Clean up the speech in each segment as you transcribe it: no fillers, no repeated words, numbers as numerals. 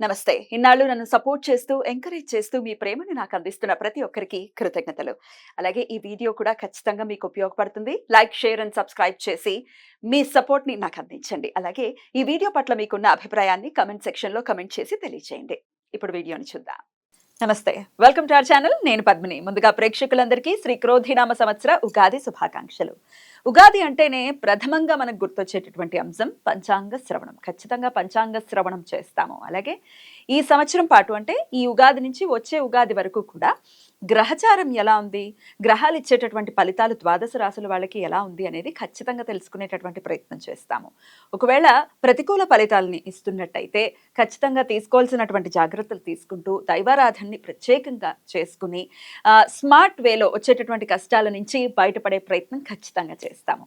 నమస్తే. ఇన్నాళ్ళు నన్ను సపోర్ట్ చేస్తూ, ఎంకరేజ్ చేస్తూ మీ ప్రేమని నాకు అందిస్తున్న ప్రతి ఒక్కరికి కృతజ్ఞతలు. అలాగే ఈ వీడియో కూడా ఖచ్చితంగా మీకు ఉపయోగపడుతుంది. లైక్, షేర్ అండ్ సబ్స్క్రైబ్ చేసి మీ సపోర్ట్‌ని నాకు అందించండి. అలాగే ఈ వీడియో పట్ల మీకున్న అభిప్రాయాన్ని కామెంట్ సెక్షన్‌లో కామెంట్ చేసి తెలియజేయండి. ఇప్పుడు వీడియోని చూద్దాం. నమస్తే. Welcome to our channel. నేను పద్మిని. ముందుగా ప్రేక్షకులందరికీ శ్రీ క్రోధినామ సంవత్సర ఉగాది శుభాకాంక్షలు. ఉగాది అంటేనే ప్రథమంగా మనకు గుర్తొచ్చేటటువంటి అంశం పంచాంగ శ్రవణం. ఖచ్చితంగా పంచాంగ శ్రవణం చేస్తాము. అలాగే ఈ సంవత్సరం పాటు అంటే ఈ ఉగాది నుంచి వచ్చే ఉగాది వరకు కూడా గ్రహచారం ఎలా ఉంది, గ్రహాలు ఇచ్చేటటువంటి ఫలితాలు ద్వాదశ రాశుల వాళ్ళకి ఎలా ఉంది అనేది ఖచ్చితంగా తెలుసుకునేటటువంటి ప్రయత్నం చేస్తాము. ఒకవేళ ప్రతికూల ఫలితాలని ఇస్తున్నట్టయితే ఖచ్చితంగా తీసుకోవాల్సినటువంటి జాగ్రత్తలు తీసుకుంటూ దైవారాధనని ప్రత్యేకంగా చేసుకుని స్మార్ట్ వేలో వచ్చేటటువంటి కష్టాల నుంచి బయటపడే ప్రయత్నం ఖచ్చితంగా చేస్తాము.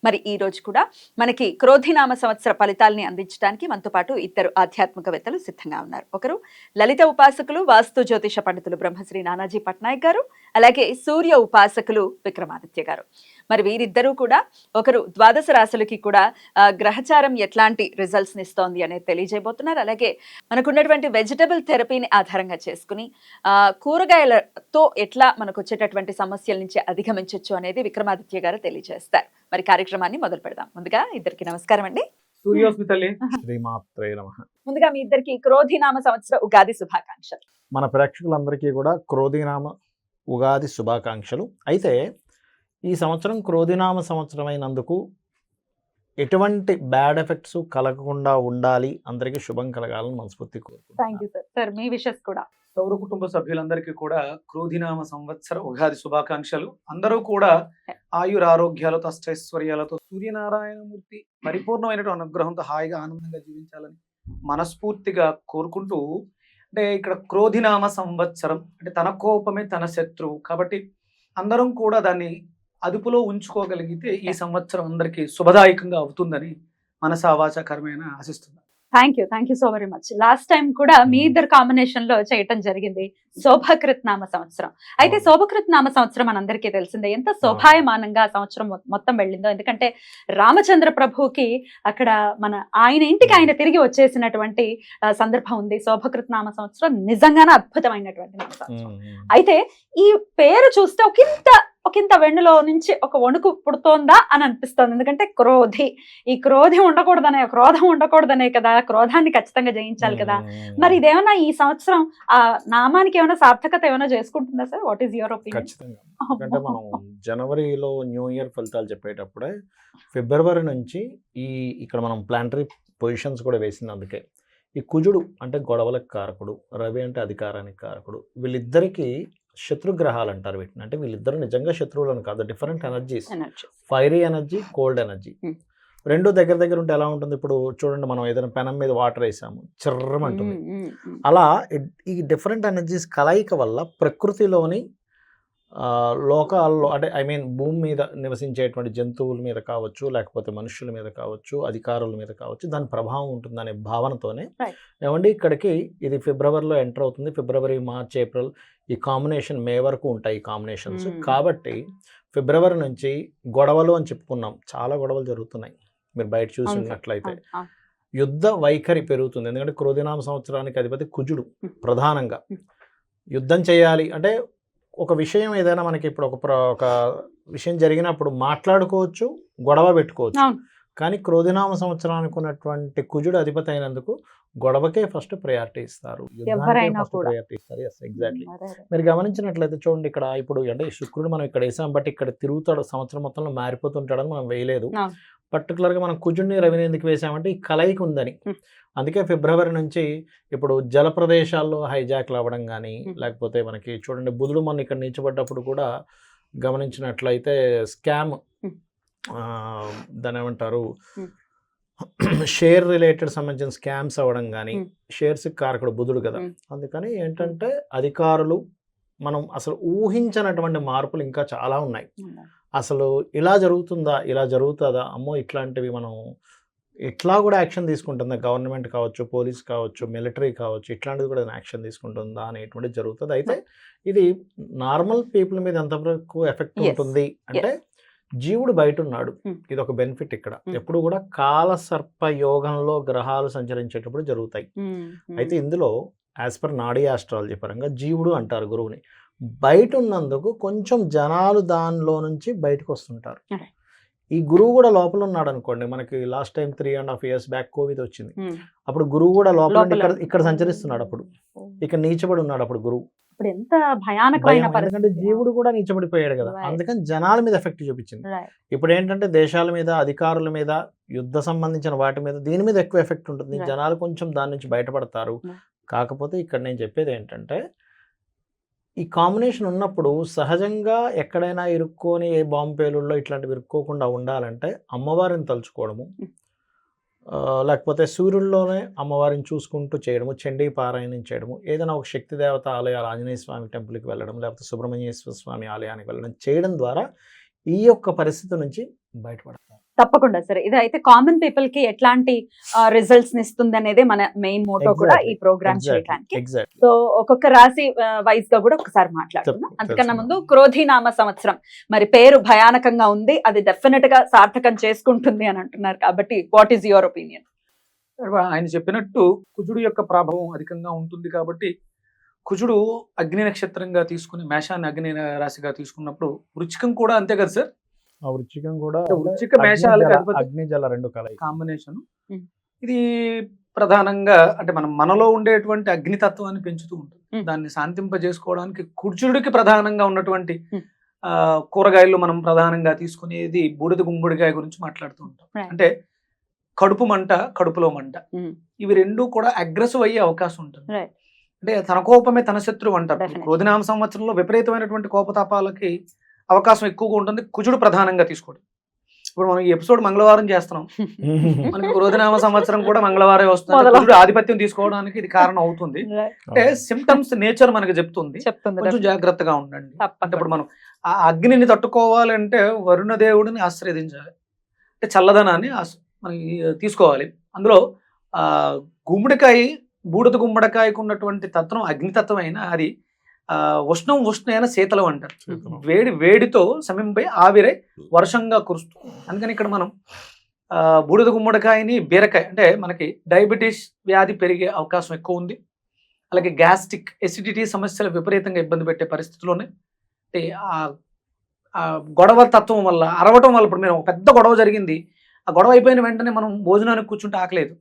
మరి ఈ రోజు కూడా మనకి క్రోధినామ సంవత్సర ఫలితాలని అందించడానికి మనతో పాటు ఇద్దరు ఆధ్యాత్మికవేత్తలు సిద్ధంగా ఉన్నారు. ఒకరు లలిత ఉపాసకులు, వాస్తు జ్యోతిష పండితులు బ్రహ్మశ్రీ నానాజీ పట్నాయక్ గారు, అలాగే సూర్య ఉపాసకులు విక్రమాదిత్య గారు. మరి వీరిద్దరూ కూడా ఒకరు ద్వాదశ రాశులకి కూడా గ్రహచారం ఎట్లాంటి రిజల్ట్స్ ఇస్తోంది అనేది తెలియజేయబోతున్నారు. అలాగే మనకున్నటువంటి వెజిటబుల్ థెరపీని ఆధారంగా చేసుకుని కూరగాయలతో ఎట్లా మనకు వచ్చేటటువంటి సమస్యల నుంచి అధిగమించవచ్చు అనేది విక్రమాదిత్య గారు తెలియజేస్తారు. మరి కార్యక్రమాన్ని మొదలు పెడదాం. ముందుగా ఇద్దరికి నమస్కారం అండి. ముందుగా మీ ఇద్దరికి క్రోధినామ సంవత్సర ఉగాది శుభాకాంక్షలు. మన ప్రేక్షకులందరికీ కూడా క్రోధినామ ఉగాది శుభాకాంక్షలు. అయితే ఈ సంవత్సరం క్రోధినామ సంవత్సరం అయినందుకు ఎటువంటి బ్యాడ్ ఎఫెక్ట్స్ కలగకుండా ఉండాలి, అందరికీ శుభం కలగాలని మనస్ఫూర్తి కోరుకుంటున్నాను. మీ విషెస్ కూడా సౌర కుటుంబ సభ్యులందరికీ కూడా క్రోధినామ సంవత్సర ఉగాది శుభాకాంక్షలు. అందరూ కూడా ఆయురారోగ్యాలతో అష్టైశ్వర్యాలతో సూర్యనారాయణమూర్తి పరిపూర్ణమైనటువంటి అనుగ్రహంతో హాయిగా ఆనందంగా జీవించాలని మనస్ఫూర్తిగా కోరుకుంటూ, అంటే ఇక్కడ క్రోధినామ సంవత్సరం అంటే తన కోపమే తన శత్రువు కాబట్టి అందరం కూడా దాన్ని అదుపులో ఉంచుకోగలిగితే ఈ సంవత్సరం అందరికీ శుభదాయకంగా అవుతుందని మనసా వాచా కర్మేణ ఆశిస్తున్నాను. Thank you so very much. Last time కూడా మీ ఇద్దరు కాంబినేషన్ లో చేయటం జరిగింది శోభకృత్ నామ సంవత్సరం. అయితే శోభకృత్ నామ సంవత్సరం మనందరికీ తెలిసిందే ఎంత శోభాయమానంగా సంవత్సరం మొత్తం వెళ్ళిందో. ఎందుకంటే రామచంద్ర ప్రభుకి అక్కడ ఆయన ఇంటికి ఆయన తిరిగి వచ్చేసినటువంటి సందర్భం ఉంది. శోభకృత్ నామ సంవత్సరం నిజంగానే అద్భుతమైనటువంటి నామ సంవత్సరం. అయితే ఈ పేరు చూస్తే ఒకంత వెన్నులో నుంచి ఒక వణుకు పుడుతోందా అని అనిపిస్తోంది. ఎందుకంటే ఈ క్రోధం ఉండకూడదనే కదా, క్రోధాన్ని ఖచ్చితంగా జయించాలి కదా. మరి ఇదేమన్నా ఈ సంవత్సరం ఆ నామానికి ఏమైనా సార్థకత ఏమైనా చేసుకుంటుందా sir? What is your opinion? ఖచ్చితంగా. ఎందుకంటే మనం జనవరిలో న్యూ ఇయర్ ఫలితాలు చెప్పేటప్పుడే ఫిబ్రవరి నుంచి ఇక్కడ మనం ప్లానటరీ పొజిషన్స్ కూడా వేసింది. అందుకే ఈ కుజుడు అంటే గొడవలకు కారకుడు, రవి అంటే అధికారానికి కారకుడు, వీళ్ళిద్దరికీ శత్రుగ్రహాలు అంటారు వీటిని. అంటే వీళ్ళిద్దరు నిజంగా శత్రువులను కాదు, different energies, fiery energy, cold energy. రెండు దగ్గర ఉంటే ఎలా ఉంటుంది? ఇప్పుడు చూడండి, మనం ఏదైనా పెనం మీద వాటర్ వేసాము, చిర్రమంటుంది. అలా ఈ డిఫరెంట్ ఎనర్జీస్ కలయిక వల్ల ప్రకృతిలోని లోకాల్లో అంటే భూమి మీద నివసించేటువంటి జంతువుల మీద కావచ్చు, లేకపోతే మనుషుల మీద కావచ్చు, అధికారుల మీద కావచ్చు, దాని ప్రభావం ఉంటుందనే భావనతోనే ఏమండి ఇక్కడికి ఇది ఫిబ్రవరిలో ఎంటర్ అవుతుంది. ఫిబ్రవరి, మార్చ్, ఏప్రిల్ ఈ కాంబినేషన్ మే వరకు ఉంటాయి ఈ కాంబినేషన్స్. కాబట్టి ఫిబ్రవరి నుంచి గొడవలు అని చెప్పుకున్నాం, చాలా గొడవలు జరుగుతున్నాయి. మీరు బయట చూసినట్లయితే యుద్ధ వైఖరి పెరుగుతుంది. ఎందుకంటే క్రోధినామ సంవత్సరానికి అధిపతి కుజుడు. ప్రధానంగా యుద్ధం చేయాలి అంటే ఒక విషయం ఏదైనా మనకి ఇప్పుడు ఒక విషయం జరిగినప్పుడు మాట్లాడుకోవచ్చు, గొడవ పెట్టుకోవచ్చు. కానీ క్రోధినామ సంవత్సరానికి ఉన్నటువంటి కుజుడు అధిపతి అయినందుకు గొడవకే ఫస్ట్ ప్రయారిటీ ఇస్తారు, ప్రయారిటీ ఇస్తారు. ఎగ్జాక్ట్లీ. మీరు గమనించినట్లయితే చూడండి, ఇక్కడ ఇప్పుడు అంటే శుక్రుడు మనం ఇక్కడ వేసాం, బట్ ఇక్కడ తిరుగుతాడు, సంవత్సరం మొత్తంలో మారిపోతుంటాడని మనం వేయలేదు. పర్టికులర్గా మనం కుజుడిని, రవిని ఎందుకు వేసామంటే ఈ కలయిక ఉందని. అందుకే ఫిబ్రవరి నుంచి ఇప్పుడు జల ప్రదేశాల్లో హైజాక్లు అవ్వడం కానీ, లేకపోతే మనకి చూడండి బుధుడు మొన్న ఇక్కడ నిలిచిపడ్డప్పుడు కూడా గమనించినట్లయితే స్కామ్, దాని ఏమంటారు, షేర్ రిలేటెడ్ సంబంధించిన స్కామ్స్ అవ్వడం కానీ, షేర్స్ కారకుడు బుధుడు కదా. అందుకని ఏంటంటే అధికారులు మనం అసలు ఊహించినటువంటి మార్పులు ఇంకా చాలా ఉన్నాయి. అసలు ఇలా జరుగుతుందా, ఇలా జరుగుతుందా, అమ్మో ఇట్లాంటివి మనం ఇట్లా కూడా యాక్షన్ తీసుకుంటుందా, గవర్నమెంట్ కావచ్చు, పోలీస్ కావచ్చు, మిలిటరీ కావచ్చు, ఇట్లాంటిది కూడా యాక్షన్ తీసుకుంటుందా అనేటువంటిది జరుగుతుంది. అయితే ఇది నార్మల్ పీపుల్ మీద ఎంతవరకు ఎఫెక్ట్ ఉంటుంది అంటే జీవుడు బయట ఉన్నాడు. Hmm. ఇది ఒక బెనిఫిట్ ఇక్కడ. Hmm. ఎప్పుడు కూడా కాలసర్ప యోగంలో గ్రహాలు సంచరించేటప్పుడు జరుగుతాయి. అయితే ఇందులో యాజ్ పర్ నాడీ ఆస్ట్రాలజీ పరంగా జీవుడు అంటారు గురువుని. బయట ఉన్నందుకు కొంచెం జనాలు దానిలో నుంచి బయటకు వస్తుంటారు. Okay. ఈ గురువు కూడా లోపల ఉన్నాడు అనుకోండి. మనకి last time 3.5 years back Covid వచ్చింది. అప్పుడు గురువు కూడా లోపల ఉండి ఇక్కడ సంచరిస్తున్నాడు. అప్పుడు ఇక్కడ నీచబడి ఉన్నాడు అప్పుడు గురువు. ఇప్పుడు ఎంత భయానకమైన భయం, ఎందుకంటే జీవుడు కూడా నీచబడిపోయాడు కదా. Right. అందుకని జనాల మీద ఎఫెక్ట్ చూపించింది. ఇప్పుడు ఏంటంటే దేశాల మీద, అధికారుల మీద, యుద్ధ సంబంధించిన వాటి మీద, దీని మీద ఎక్కువ ఎఫెక్ట్ ఉంటుంది. Right. జనాలు కొంచెం దాని నుంచి బయటపడతారు. Right. కాకపోతే ఇక్కడ నేను చెప్పేది ఏంటంటే ఈ కాంబినేషన్ ఉన్నప్పుడు సహజంగా ఎక్కడైనా ఇరుక్కొని ఏ బాంబు పేలుల్లో ఇట్లాంటివి ఇరుక్కోకుండా ఉండాలంటే అమ్మవారిని తలుచుకోవడము, లేకపోతే సూర్యుల్లోనే అమ్మవారిని చూసుకుంటూ చేయడము, చండీ పారాయణం చేయడము, ఏదైనా ఒక శక్తి దేవత ఆలయాలు, ఆంజనేయ స్వామి టెంపుల్కి వెళ్ళడం, లేకపోతే సుబ్రహ్మణ్యేశ్వర స్వామి ఆలయానికి వెళ్ళడం చేయడం ద్వారా ఈ యొక్క పరిస్థితి నుంచి బయటపడతారు. తప్పకుండా సరే. ఇది అయితే కామన్ పీపుల్ కి ఎట్లాంటి రిజల్ట్స్ ఇస్తుంది అనేది మన మెయిన్ మోటో కూడా ఈ ప్రోగ్రామ్ చేయడానికి. ఎగ్జాక్ట్లీ. సో ఒక్కొక్క రాశి వైజ్ గా కూడా ఒకసారి మాట్లాడుకుందాం. అంతకన్నా ముందు క్రోధినామ సంవత్సరం మరి పేరు భయానకంగా ఉంది, అది డెఫినెట్ గా సార్థకం చేసుకుంటుంది అని అంటున్నారు. కాబట్టి వాట్ ఈస్ యువర్ ఒపీనియన్? ఆయన చెప్పినట్టు కుజుడు యొక్క ప్రభావం అధికంగా ఉంటుంది కాబట్టి కుజుడు అగ్ని నక్షత్రంగా తీసుకుని మేషాన్ని అగ్ని రాశిగా తీసుకున్నప్పుడు వృచ్చికం కూడా అంతే కదా సార్. ఆ వృచ్చికం కూడా వృచ్చిక మేషాలకు అగ్ని జల రెండు కలయిక కాంబినేషన్. ఇది ప్రధానంగా అంటే మనలో ఉండేటువంటి అగ్నితత్వాన్ని పెంచుతూ ఉంటుంది. దాన్ని శాంతింపజేసుకోవడానికి కుజుడికి ప్రధానంగా ఉన్నటువంటి కూరగాయలు మనం ప్రధానంగా తీసుకునేది బూడిద గుమ్మడికాయ గురించి మాట్లాడుతూ ఉంటాం. అంటే కడుపు మంట, కడుపులో మంట, ఇవి రెండు కూడా అగ్రెసివ్ అయ్యే అవకాశం ఉంటుంది. అంటే తన కోపమే తన శత్రువు అంటారు. క్రోధినామ సంవత్సరంలో విపరీతమైనటువంటి కోపతాపాలకి అవకాశం ఎక్కువగా ఉంటుంది కుజుడు ప్రధానంగా తీసుకోవడం. ఇప్పుడు మనం ఈ ఎపిసోడ్ మంగళవారం చేస్తున్నాం, మనకి క్రోధినామ సంవత్సరం కూడా మంగళవారం వస్తుంది. కుజుడు ఆధిపత్యం తీసుకోవడానికి ఇది కారణం అవుతుంది. అంటే సిమ్టమ్స్ నేచర్ మనకి చెప్తుంది, కొంచెం జాగ్రత్తగా ఉండండి. అంటే ఇప్పుడు మనం ఆ అగ్నిని తట్టుకోవాలంటే వరుణ దేవుడిని ఆశ్రయించాలి, అంటే చల్లదనాన్ని మనకి తీసుకోవాలి. అందులో గుమ్మడికాయ, బూడిద గుమ్మడికాయకు ఉన్నటువంటి తత్వం అగ్నితత్వం అయినా అది ఉష్ణైన శీతలం అంటారు. వేడితో సమింపై ఆవిరై వర్షంగా కురుస్తుంది. అందుకని ఇక్కడ మనం బూడిద గుమ్మడికాయని, బీరకాయ అంటే మనకి డయాబెటీస్ వ్యాధి పెరిగే అవకాశం ఎక్కువ ఉంది. అలాగే గ్యాస్ట్రిక్ ఎసిడిటీ సమస్యలు విపరీతంగా ఇబ్బంది పెట్టే పరిస్థితుల్లోనే ఆ గొడవ తత్వం వల్ల, అరవటం వల్ల, ఇప్పుడు మీరు ఒక పెద్ద గొడవ జరిగింది, ఆ గొడవ అయిపోయిన వెంటనే మనం భోజనానికి కూర్చుంటే ఆకలేదు,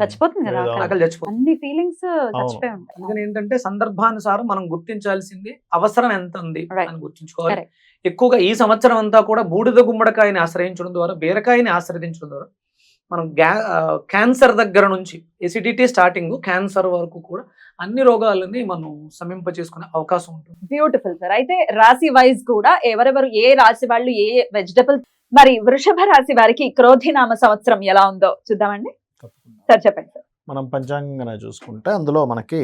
చచ్చిపోతుంది కదా, ఆకలి చచ్చిపోతుంది. అన్ని ఫీలింగ్స్ చచ్చిపోయి ఉంటాయి. అందుకని ఏంటంటే సందర్భానుసారం మనం గుర్తించాల్సింది అవసరం ఎంత ఉంది అని గుర్తించుకోవాలి. ఎక్కువగా ఈ సంవత్సరం అంతా కూడా బూడిద గుమ్మడికాయని ఆశ్రయించడం ద్వారా, బీరకాయని ఆశ్రయించడం ద్వారా మనం క్యాన్సర్ దగ్గర నుంచి ఎసిడిటీ స్టార్టింగ్ క్యాన్సర్ వరకు కూడా అన్ని రోగాలని మనం సమీప చేసుకునే అవకాశం ఉంటుంది. Beautiful sir. అయితే రాశి వైజ్ కూడా ఎవరెవరు ఏ రాశి వాళ్ళు ఏ వెజిటబుల్, మరి వృషభ రాశి వారికి క్రోధినామ సంవత్సరం ఎలా ఉందో చూద్దామండి. సార్ చెప్పండి సార్. మనం పంచాంగంగా చూసుకుంటే అందులో మనకి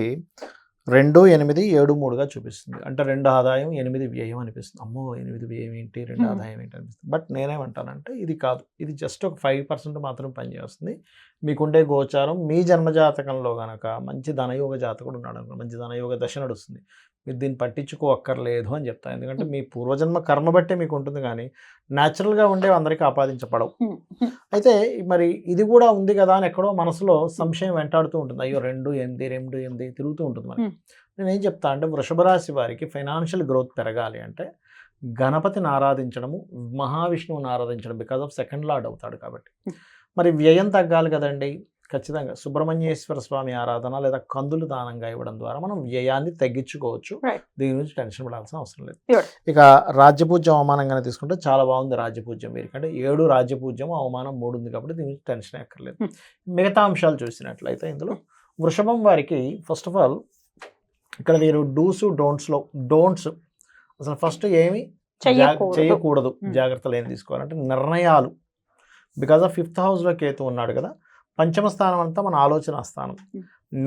2, 8, 7, 3గా చూపిస్తుంది. అంటే 2 ఆదాయం 8 వ్యయం అనిపిస్తుంది. అమ్మో 8 వ్యయం ఏంటి, 2 ఆదాయం ఏంటి అనిపిస్తుంది. బట్ నేనేమంటానంటే ఇది కాదు, ఇది జస్ట్ ఒక 5% మాత్రం పనిచేస్తుంది. మీకుండే గోచారం మీ జన్మజాతకంలో కనుక మంచి ధనయోగ జాతకుడు ఉన్నాడు అనుకో, మంచి ధనయోగ దశ నడుస్తుంది, మీరు దీన్ని పట్టించుకోక్కర్లేదు అని చెప్తాను. ఎందుకంటే మీ పూర్వజన్మ కర్మ బట్టే మీకు ఉంటుంది, కానీ న్యాచురల్గా ఉండేవి అందరికీ ఆపాదించబడవు. అయితే మరి ఇది కూడా ఉంది కదా అని ఎక్కడో మనసులో సంశయం వెంటాడుతూ ఉంటుంది. అయ్యో 2, 8 తిరుగుతూ ఉంటుంది. మరి నేనేం చెప్తా అంటే వృషభ రాశి వారికి ఫైనాన్షియల్ గ్రోత్ పెరగాలి అంటే గణపతిని ఆరాధించడము, మహావిష్ణువుని ఆరాధించడం, బికాజ్ ఆఫ్ సెకండ్ లార్డ్ అవుతాడు కాబట్టి. మరి వ్యయం తగ్గాలి కదండి, ఖచ్చితంగా సుబ్రహ్మణ్యేశ్వర స్వామి ఆరాధన లేదా కందులు దానంగా ఇవ్వడం ద్వారా మనం వ్యయాన్ని తగ్గించుకోవచ్చు. దీని గురించి టెన్షన్ పడాల్సిన అవసరం లేదు. ఇక రాజ్యపూజ్యం అవమానంగానే తీసుకుంటే చాలా బాగుంది రాజ్యపూజ్యం వీరికి. అంటే 7 రాజ్యపూజ్యం, అవమానం 3 ఉంది కాబట్టి దీని గురించి టెన్షన్ ఎక్కర్లేదు. మిగతా అంశాలు చూసినట్లయితే ఇందులో వృషభం వారికి ఫస్ట్ ఆఫ్ ఆల్ ఇక్కడ మీరు డూస్ డోంట్స్లో డోంట్స్ అసలు ఫస్ట్ ఏమి చేయకూడదు, జాగ్రత్తలు ఏం తీసుకోవాలంటే నిర్ణయాలు. బికాజ్ ఆఫ్ 5th హౌస్లో కేతు ఉన్నాడు కదా, పంచమ స్థానం అంతా మన ఆలోచన స్థానం.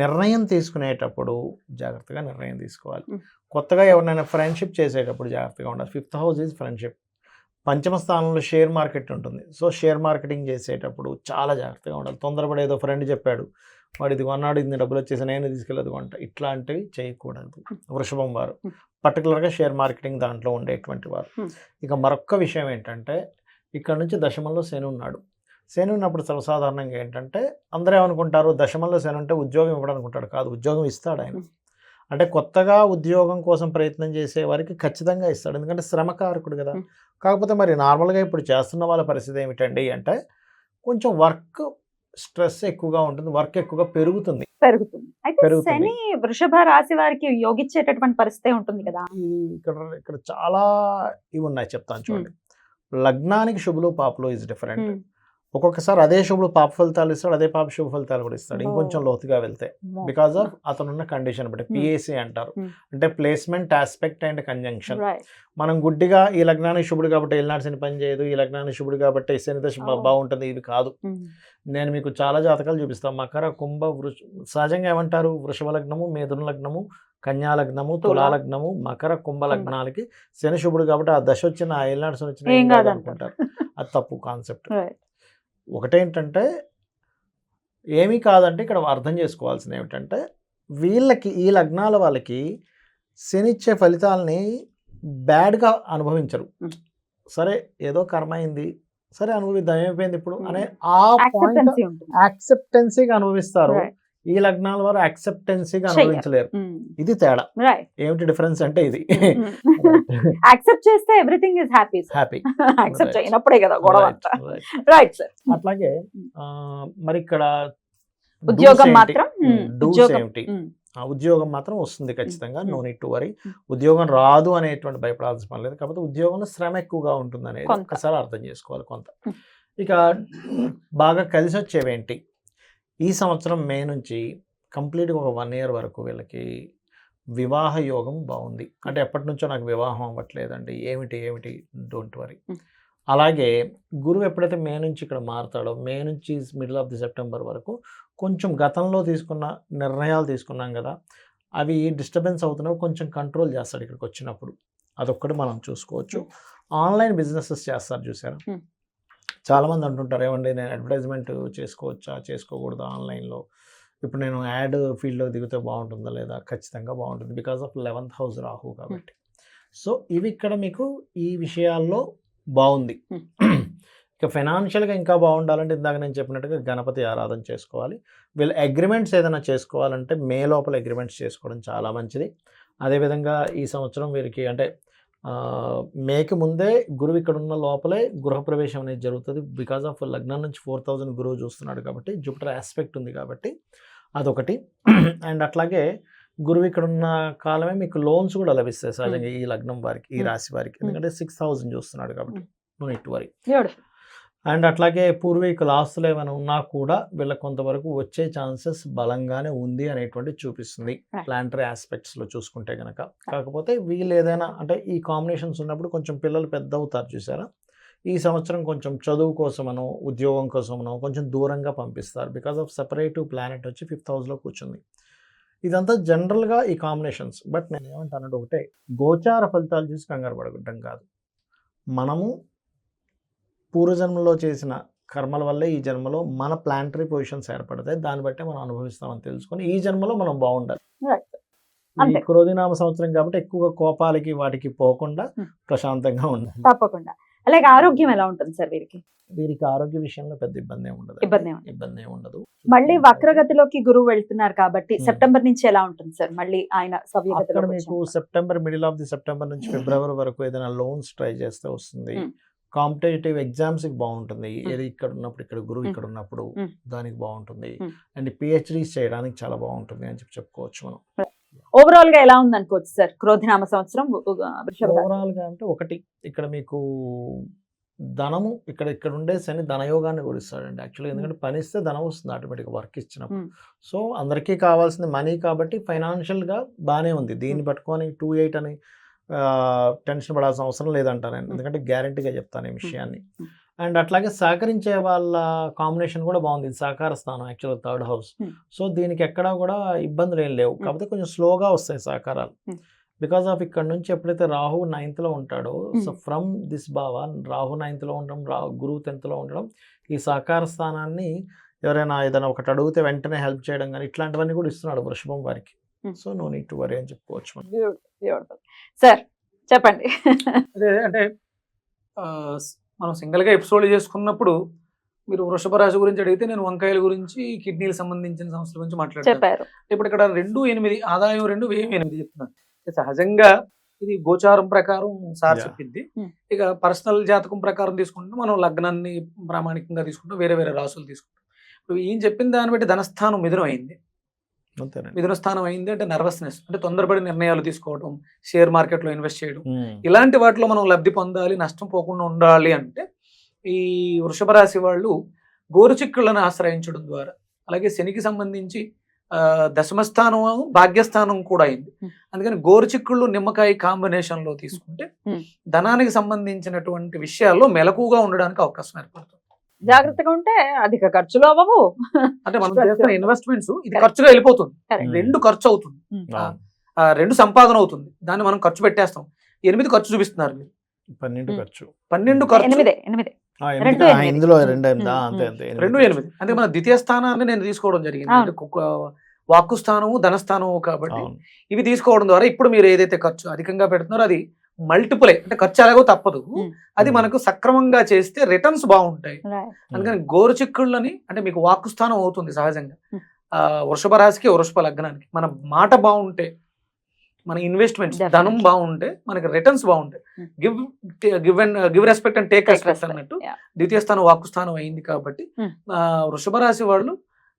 నిర్ణయం తీసుకునేటప్పుడు జాగ్రత్తగా నిర్ణయం తీసుకోవాలి. కొత్తగా ఎవరినైనా ఫ్రెండ్షిప్ చేసేటప్పుడు జాగ్రత్తగా ఉండాలి. 5th house is friendship. పంచమ స్థానంలో షేర్ మార్కెట్ ఉంటుంది. సో షేర్ మార్కెటింగ్ చేసేటప్పుడు చాలా జాగ్రత్తగా ఉండాలి. తొందరపడి ఏదో ఫ్రెండ్ చెప్పాడు, వాడు ఇది కొన్నాడు, ఇన్ని డబ్బులు వచ్చేసి నేను తీసుకెళ్ళదు కొంట, ఇట్లాంటివి చేయకూడదు. వృషభం వారు పర్టికులర్గా షేర్ మార్కెటింగ్ దాంట్లో ఉండేటువంటి వారు. ఇక మరొక్క విషయం ఏంటంటే, ఇక్కడ నుంచి దశమంలో శని ఉన్నాడు. శని ఉన్నప్పుడు సర్వసాధారణంగా ఏంటంటే అందరూ ఏమనుకుంటారు, దశమంలో శని ఉంటే ఉద్యోగం ఇవ్వడం అనుకుంటాడు. కాదు, ఉద్యోగం ఇస్తాడు ఆయన. అంటే కొత్తగా ఉద్యోగం కోసం ప్రయత్నం చేసే వారికి ఖచ్చితంగా ఇస్తాడు, ఎందుకంటే శ్రమకారకుడు కదా. కాకపోతే మరి నార్మల్గా ఇప్పుడు చేస్తున్న వాళ్ళ పరిస్థితి ఏమిటండి అంటే, కొంచెం వర్క్ స్ట్రెస్ ఎక్కువగా ఉంటుంది, వర్క్ ఎక్కువగా పెరుగుతుంది. అయితే శని వృషభ రాశి వారికి యోగించేటటువంటి పరిస్థితి ఉంటుంది కదా. ఇక్కడ చాలా ఇవి ఉన్నాయి, చెప్తాను చూడండి. లగ్నానికి శుభులు పాపులు ఇస్ డిఫరెంట్. ఒక్కొక్కసారి అదే శుభులు పాప ఫలితాలు ఇస్తాడు, అదే పాప శుభ ఫలితాలు కూడా ఇస్తాడు ఇంకొంచెం లోతుగా వెళ్తే, బికాస్ ఆఫ్ అతనున్న కండిషన్ బట్టి. పిఏసి అంటారు, అంటే ప్లేస్మెంట్, ఆస్పెక్ట్ అండ్ కంజంక్షన్. మనం గుడ్డిగా ఈ లగ్నానికి శుభుడు కాబట్టి ఏలినాడు శని పని చేయదు, ఈ లగ్నానికి శుభుడు కాబట్టి శని దశ బాగుంటుంది, ఇది కాదు. నేను మీకు చాలా జాతకాలు చూపిస్తాను. మకర, కుంభ, సహజంగా ఏమంటారు, వృషభ లగ్నము, మిథున లగ్నము, కన్యా లగ్నము, తులా లగ్నము, మకర, కుంభ లగ్నాలకి శని శుభుడు కాబట్టి ఆ దశ వచ్చిన, ఆ ఏలినాడు శని వచ్చిన ఏం కాదు అనుకుంటారు. అది తప్పు కాన్సెప్ట్. ఒకటేంటంటే ఏమీ కాదంటే ఇక్కడ అర్థం చేసుకోవాల్సింది ఏమిటంటే, వీళ్ళకి ఈ లగ్నాల వాళ్ళకి శనిచ్చే ఫలితాలని బ్యాడ్గా అనుభవించరు. సరే ఏదో కర్మ అయింది, సరే అనుభవిద్దాం, ఏమైపోయింది ఇప్పుడు అనే ఆ పాయింట్ యాక్సెప్టెన్సీగా అనుభవిస్తారు. ఈ లగ్నాల వారు యాక్సెప్టెన్సీగా అనుభవించలేరు. ఇది తేడా. ఏమిటి డిఫరెన్స్ అంటే ఇది. యాక్సెప్ట్ చేస్తే ఎవ్రీథింగ్ ఇస్ హ్యాపీ. యాక్సెప్ట్ చేయనప్పుడే కదా గొడవ. Right sir. అట్లాగే మరి ఇక్కడ ఉద్యోగం మాత్రం ఏమిటి, ఉద్యోగం మాత్రం వస్తుంది ఖచ్చితంగా, నో నీడ్ టు వరీ. ఉద్యోగం రాదు అనేటువంటి భయపడాల్సిన పని లేదు. కాకపోతే ఉద్యోగంలో శ్రమ ఎక్కువగా ఉంటుంది అనేది ఒక్కసారి అర్థం చేసుకోవాలి కొంత. ఇక బాగా కలిసి వచ్చేవేంటి, ఈ సంవత్సరం మే నుంచి కంప్లీట్గా ఒక 1 year వరకు వీళ్ళకి వివాహ యోగం బాగుంది. అంటే ఎప్పటి నుంచో నాకు వివాహం అవ్వట్లేదండి, ఏమిటి డోంట్ వరీ. అలాగే గురువు ఎప్పుడైతే మే నుంచి ఇక్కడ మారుతాడో, మే నుంచి మిడిల్ ఆఫ్ ది సెప్టెంబర్ వరకు కొంచెం గతంలో తీసుకున్న నిర్ణయాలు తీసుకున్నాం కదా, అవి డిస్టర్బెన్స్ అవుతున్నవి కొంచెం కంట్రోల్ చేస్తాడు ఇక్కడికి వచ్చినప్పుడు. అదొక్కటి మనం చూసుకోవచ్చు. ఆన్లైన్ బిజినెసెస్ చేస్తారు చూసారా, చాలామంది అంటుంటారు, ఏమండి నేను అడ్వర్టైజ్మెంట్ చేసుకోవచ్చా చేసుకోకూడదా ఆన్లైన్లో, ఇప్పుడు నేను యాడ్ ఫీల్డ్లో దిగితే బాగుంటుందా లేదా, ఖచ్చితంగా బాగుంటుంది, because of 11th house Rahu కాబట్టి. సో ఇవి ఇక్కడ మీకు ఈ విషయాల్లో బాగుంది. ఇక ఫైనాన్షియల్గా ఇంకా బాగుండాలంటే ఇందాక నేను చెప్పినట్టుగా గణపతి ఆరాధన చేసుకోవాలి. వీళ్ళు అగ్రిమెంట్స్ ఏదైనా చేసుకోవాలంటే మే లోపల అగ్రిమెంట్స్ చేసుకోవడం చాలా మంచిది. అదేవిధంగా ఈ సంవత్సరం వీరికి అంటే మేకి ముందే గురువు ఇక్కడ ఉన్న లోపలే గృహప్రవేశం అనేది జరుగుతుంది. బికాజ్ ఆఫ్ లగ్నం నుంచి 4000 గురువు చూస్తున్నాడు కాబట్టి, జూపిటర్ ఆస్పెక్ట్ ఉంది కాబట్టి అదొకటి. అండ్ అట్లాగే గురువు ఇక్కడ ఉన్న కాలమే మీకు లోన్స్ కూడా లభిస్తాయి సహజంగా ఈ లగ్నం వారికి, ఈ రాశి వారికి, ఎందుకంటే 6000 చూస్తున్నాడు కాబట్టి no need to worry. And అట్లాగే పూర్వీకుల ఆస్తులు ఏమైనా ఉన్నా కూడా వీళ్ళకి కొంతవరకు వచ్చే ఛాన్సెస్ బలంగానే ఉంది అనేటువంటి చూపిస్తుంది ప్లానటరీ ఆస్పెక్ట్స్లో చూసుకుంటే కనుక. కాకపోతే వీళ్ళు ఏదైనా అంటే ఈ కాంబినేషన్స్ ఉన్నప్పుడు కొంచెం పిల్లలు పెద్ద అవుతారు చూసారా, ఈ సంవత్సరం కొంచెం చదువు కోసమనో ఉద్యోగం కోసమనో కొంచెం దూరంగా పంపిస్తారు. బికాస్ ఆఫ్ సెపరేటివ్ ప్లానెట్ వచ్చి 5th house కూర్చుంది. ఇదంతా జనరల్గా ఈ కాంబినేషన్స్. బట్ నేను ఏమంటానంటే ఒకటే, గోచార ఫలితాలు చూసి కంగారు పడగడం కాదు, మనము పూర్వజన్మలో చేసిన కర్మల వల్లే ఈ జన్మలో మన ప్లానటరీ పొజిషన్స్ ఏర్పడతాయి, దాన్ని బట్టే మనం అనుభవిస్తామని తెలుసుకొని ఈ జన్మలో మనం బాగుండాలి. ఈ క్రోధినామ సంవత్సరం కాబట్టి ఎక్కువగా కోపాలకి వాటికి పోకుండా ప్రశాంతంగా ఉండాలి. తప్పకుండా. అలాగే ఆరోగ్యం ఎలా ఉంటుంది సార్ వీరికి? వీరికి ఆరోగ్య విషయంలో పెద్ద ఇబ్బంది ఏమి ఉండదు. మళ్ళీ వక్రగతిలోకి గురువు వెళ్తున్నారు కాబట్టి సెప్టెంబర్ నుంచి ఎలా ఉంటుంది సార్? మళ్ళీ ఆయన అక్కడ మీకు September, middle of the September నుంచి ఫిబ్రవరి వరకు ఏదైనా లోన్స్ ట్రై చేస్తే వస్తుంది. కాంపిటేటివ్ ఎగ్జామ్స్ కి బాగుంటుంది, ఏది ఇక్కడ ఉన్నప్పుడు, ఇక్కడ గురువు ఇక్కడ ఉన్నప్పుడు దానికి బాగుంటుంది. అండ్ పిహెచ్డీస్ చేయడానికి చాలా బాగుంటుంది అని చెప్పుకోవచ్చు మనం. ఓవరాల్ గా ఎలా ఉంది అనుకోవచ్చు సార్ క్రోధినామ సంవత్సరం? ఓవరాల్ గా అంటే ఒకటి, ఇక్కడ మీకు ధనము ఇక్కడ ఉండే శని ధనయోగాన్ని కూడా ఇస్తాడండి యాక్చువల్గా, ఎందుకంటే పని ఇస్తే ధనం వస్తుంది ఆటోమేటిక్గా వర్క్ ఇచ్చినప్పుడు. సో అందరికీ కావాల్సింది మనీ కాబట్టి ఫైనాన్షియల్గా బాగానే ఉంది. దీన్ని పట్టుకొని 28 అని టెన్షన్ పడాల్సిన అవసరం లేదంటాను నేను, ఎందుకంటే గ్యారంటీగా చెప్తాను ఈ విషయాన్ని. అండ్ అట్లాగే సహకరించే వాళ్ళ కాంబినేషన్ కూడా బాగుంది. ఇది సహకార స్థానం యాక్చువల్గా 3rd house. సో దీనికి ఎక్కడా కూడా ఇబ్బందులు ఏం లేవు, కాకపోతే కొంచెం స్లోగా వస్తాయి సహకారాలు. బికాస్ ఆఫ్ ఇక్కడ నుంచి ఎప్పుడైతే రాహు 9th లో ఉంటాడో, సో Mm. ఫ్రమ్ దిస్ భావ రాహు 9th లో ఉండడం, గురువు 10th లో ఉండడం, ఈ సహకార స్థానాన్ని ఎవరైనా ఏదైనా ఒకటి అడిగితే వెంటనే హెల్ప్ చేయడం కానీ ఇట్లాంటివన్నీ కూడా ఇస్తున్నాడు వృషభం వారికి. Mm. So no need to worry అని చెప్పుకోవచ్చు మనం. బ్యూటిఫుల్ సార్, చెప్పండి. అదే అంటే మనం సింగిల్గా ఎపిసోడ్ చేసుకున్నప్పుడు మీరు వృషభ రాశి గురించి అడిగితే నేను వంకాయల గురించి, కిడ్నీలకు సంబంధించిన సమస్యల గురించి మాట్లాడతాను. చెప్పారు. ఇప్పుడు ఇక్కడ 2-8 ఆదాయం 2 వ్యయం 8 చెప్తున్నాను. సహజంగా ఇది గోచారం ప్రకారం సార్ Yeah. చెప్పింది. Hmm. ఇక పర్సనల్ జాతకం ప్రకారం తీసుకుంటే మనం లగ్నాన్ని ప్రామాణికంగా తీసుకుంటాం, వేరే వేరే రాసులు తీసుకుంటాం. ఇప్పుడు ఈయన చెప్పిన దాన్ని బట్టి ధనస్థానం మిథునం అయింది. అంతేనండి. మిథున స్థానం అయింది అంటే నర్వస్నెస్, అంటే తొందరపడి నిర్ణయాలు తీసుకోవడం, షేర్ మార్కెట్లో ఇన్వెస్ట్ చేయడం, Mm. ఇలాంటి వాటిలో మనం లబ్ధి పొందాలి, నష్టం పోకుండా ఉండాలి అంటే ఈ వృషభ రాశి వాళ్ళు గోరుచిక్కులను ఆశ్రయించడం ద్వారా, అలాగే శనికి సంబంధించి దశమస్థానం భాగ్యస్థానం కూడా అయింది. Hmm. అందుకని గోరుచిక్కుళ్ళు నిమ్మకాయ కాంబినేషన్ లో తీసుకుంటే Hmm. ధనానికి సంబంధించినటువంటి విషయాల్లో మెలకుగా ఉండడానికి అవకాశం ఏర్పడుతుంది. జాగ్రత్తగా ఉంటే అధిక ఖర్చులు అవ్వవు. అంటే మనం Stress చేస్తున్న అవుతుంది. ఇన్వెస్ట్మెంట్స్ ఇది Correct. ఖర్చుగా వెళ్ళిపోతుంది, Correct. 2 ఖర్చు అవుతుంది, అవును. 2 సంపాదన అవుతుంది, దాన్ని మనం ఖర్చు పెట్టేస్తాం. 8 ఖర్చు చూపిస్తున్నారు మీరు, 12 Mm. ఖర్చు. 12 ఖర్చు, 8. ఆ, రెండు ఎందుకంటే ఆ, 8. ఇందులో 2 Mm. అంతే అంతే 2 8. అంటే మన ద్వితీయ స్థానాన్ని నేను తీసుకోవడం జరిగింది, అవును. అంటే వాక్కు స్థానము ధనస్థానము కాబట్టి అవును. ఇవి తీసుకోవడం ద్వారా ఇప్పుడు మీరు ఏదైతే ఖర్చు అధికంగా పెడుతున్నారో అది మల్టిపుల్, అంటే ఖర్చు ఎలాగో తప్పదు, Mm. అది మనకు సక్రమంగా చేస్తే రిటర్న్స్ బాగుంటాయి. Right. అందుకని గోరుచిక్కుళ్ళని, అంటే మీకు వాక్కు స్థానం అవుతుంది సహజంగా. Mm. వృషభ రాశికి వృషభ లగ్నానికి మన మాట బాగుంటే, మన ఇన్వెస్ట్మెంట్స్ Definitely. ధనం బాగుంటే మనకి రిటర్న్స్ బాగుంటాయి. Mm. Give respect and take Take respect respect. అన్నట్టు Yeah. ద్వితీయ స్థానం వాక్కు స్థానం అయింది కాబట్టి Mm. వృషభ రాశి వాళ్ళు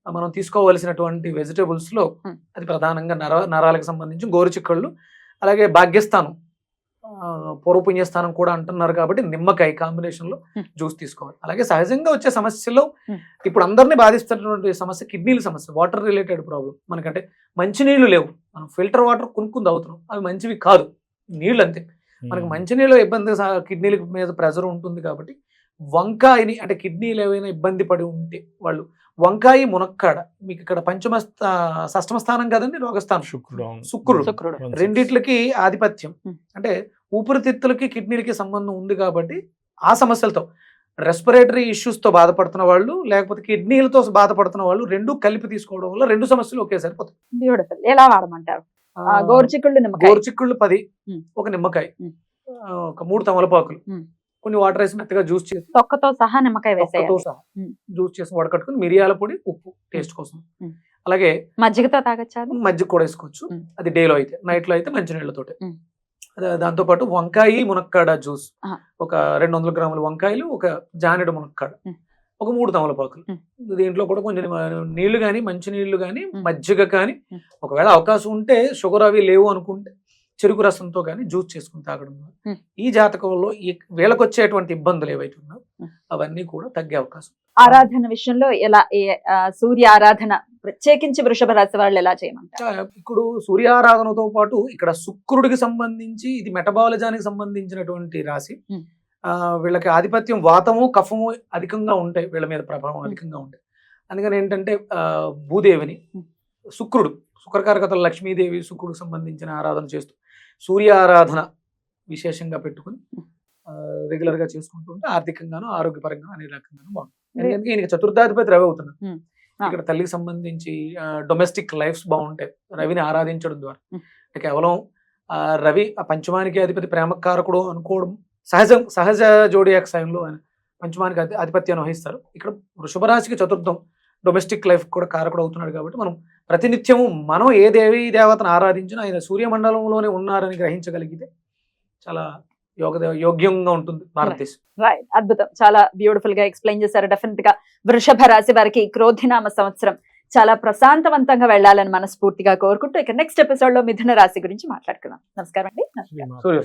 మనం తీసుకోవలసినటువంటి వెజిటబుల్స్ లో Mm. అది ప్రధానంగా నరాలకు సంబంధించి గోరుచిక్కళ్ళు, అలాగే భాగ్యస్థానం పూర్వపుణ్యస్థానం కూడా అంటున్నారు కాబట్టి నిమ్మకాయ కాంబినేషన్ లో Mm. జ్యూస్ తీసుకోవాలి. అలాగే సహజంగా వచ్చే సమస్యలో Mm. ఇప్పుడు అందరినీ బాధిస్తున్నటువంటి సమస్య కిడ్నీల సమస్య, వాటర్ రిలేటెడ్ ప్రాబ్లం. మనకంటే మంచినీళ్ళు లేవు, మనం ఫిల్టర్ వాటర్ కొనుక్కుంది అవుతున్నాం, అవి మంచివి కాదు, నీళ్ళు అంతే. మనకి మంచినీళ్ళు ఇబ్బంది, కిడ్నీల మీద ప్రెజర్ ఉంటుంది కాబట్టి వంకాయని, అంటే కిడ్నీలు ఏవైనా ఇబ్బంది పడి ఉంటే వాళ్ళు వంకాయ మునక్కాడ, మీకు ఇక్కడ షష్టమ స్థానం కదండి, రోగస్థానం శుక్రుడు. అవును. శుక్రుడు. శుక్రుడు. 1 6. రెండిట్లకి ఆధిపత్యం, Hmm. అంటే ఊపిరితిత్తులకి కిడ్నీలకి సంబంధం ఉంది కాబట్టి ఆ సమస్యలతో రెస్పిరేటరీ తో బాధపడుతున్న వాళ్ళు, లేకపోతే కిడ్నీలతో బాధపడుతున్న వాళ్ళు 2 కలిపి తీసుకోవడం వల్ల 2 సమస్యలు ఒకేసారి పోతాయి. బ్యూటిఫుల్. ఎలా వాడమంటారు? గోరుచిక్కుళ్ళు నిమ్మకాయ. గోరుచిక్కుళ్ళు 10, Hmm. ఒక నిమ్మకాయ, Hmm. ఒక 3 తమలపాకులు, Hmm. కొన్ని వాటర్ వేసి మెత్తగా జ్యూస్ చేసి, తొక్కతో సహా నిమ్మకాయ తొక్కతో వేసేయాలి. సహా Hmm. జ్యూస్ చేసి వడకట్టుకుని, మిరియాల పొడి, ఉప్పు టేస్ట్ కోసం, Hmm. అలాగే మజ్జిగతో తాగొచ్చా అది? మజ్జిగ కూడా వేసుకోవచ్చు. Hmm. అది డేలో అయితే, నైట్ లో అయితే మంచినీళ్ళతోటి. Hmm. దాంతో పాటు వంకాయ మునక్కాడ జ్యూస్, Ah. ఒక 200 గ్రాముల వంకాయలు, ఒక జానెడు మునక్కాడ, Hmm. ఒక 3 తమలపాకులు. Hmm. దీంట్లో కూడా కొంచెం నీళ్లు కానీ, మంచి నీళ్లు కానీ, Hmm. మజ్జిగ కానీ, Hmm. ఒకవేళ అవకాశం ఉంటే షుగర్ అవి లేవు అనుకుంటే చెరుకు రసంతో కానీ జ్యూస్ చేసుకుని తాగడం ద్వారా Hmm. ఈ జాతకంలో వీళ్ళకి వచ్చేటువంటి ఇబ్బందులు ఏవైతే ఉన్నాయో Hmm. అవన్నీ కూడా తగ్గే అవకాశం. ఆరాధన విషయంలో ఎలా సూర్య ఆరాధన ప్రత్యేకించి వృషభ రాశి వాళ్ళు ఎలా చేయమంటారు? ఇప్పుడు సూర్యారాధనతో పాటు ఇక్కడ శుక్రుడికి సంబంధించి, ఇది మెటబాలిజానికి సంబంధించినటువంటి రాశి. Hmm. వీళ్ళకి ఆధిపత్యం వాతము కఫము అధికంగా ఉంటాయి, వీళ్ళ మీద ప్రభావం అధికంగా ఉంటాయి. అందుకని ఏంటంటే భూదేవిని, Hmm. శుక్రకారకతలు లక్ష్మీదేవి, శుక్రుడికి సంబంధించిన ఆరాధన చేస్తూ సూర్య ఆరాధన విశేషంగా పెట్టుకుని రెగ్యులర్ గా చేసుకుంటూ ఉంటే ఆర్థికంగాను, ఆరోగ్యపరంగా అనే రకంగాను బాగుంటుంది. ఎందుకంటే ఈయనకి చతుర్థాధిపతి రవి అవుతున్నారు. Hmm. ఇక్కడ తల్లికి సంబంధించి డొమెస్టిక్ లైఫ్స్ బాగుంటాయి రవిని ఆరాధించడం ద్వారా. Hmm. కేవలం రవి ఆ పంచమానికి అధిపతి ప్రేమకారకుడు అనుకోవడం సహజ జోడియాక్ సాయంలో ఆయన పంచమానికి ఆధిపత్యాన్ని వహిస్తారు. ఇక్కడ వృషభ రాశికి చతుర్థం డొమెస్టిక్ లైఫ్ కూడా కారకుడు అవుతున్నాడు కాబట్టి మనం ప్రతినిత్యము మనం ఏ దేవీ దేవతను ఆరాధించినా ఆయన సూర్యమండలంలోనే ఉన్నారని గ్రహించగలిగితే చాలా యోగ్యంగా ఉంటుంది భారతదేశం. రైట్, అద్భుతం. చాలా బ్యూటిఫుల్ గా ఎక్స్ప్లెయిన్ చేశారు. డెఫినెట్ గా వృషభ రాశి వారికి క్రోధినామ సంవత్సరం చాలా ప్రశాంతవంతంగా వెళ్ళాలని మనస్ఫూర్తిగా కోరుకుంటూ ఇక నెక్స్ట్ ఎపిసోడ్ లో మిథున రాశి గురించి మాట్లాడుకుందాం. నమస్కారం అండి. సూర్య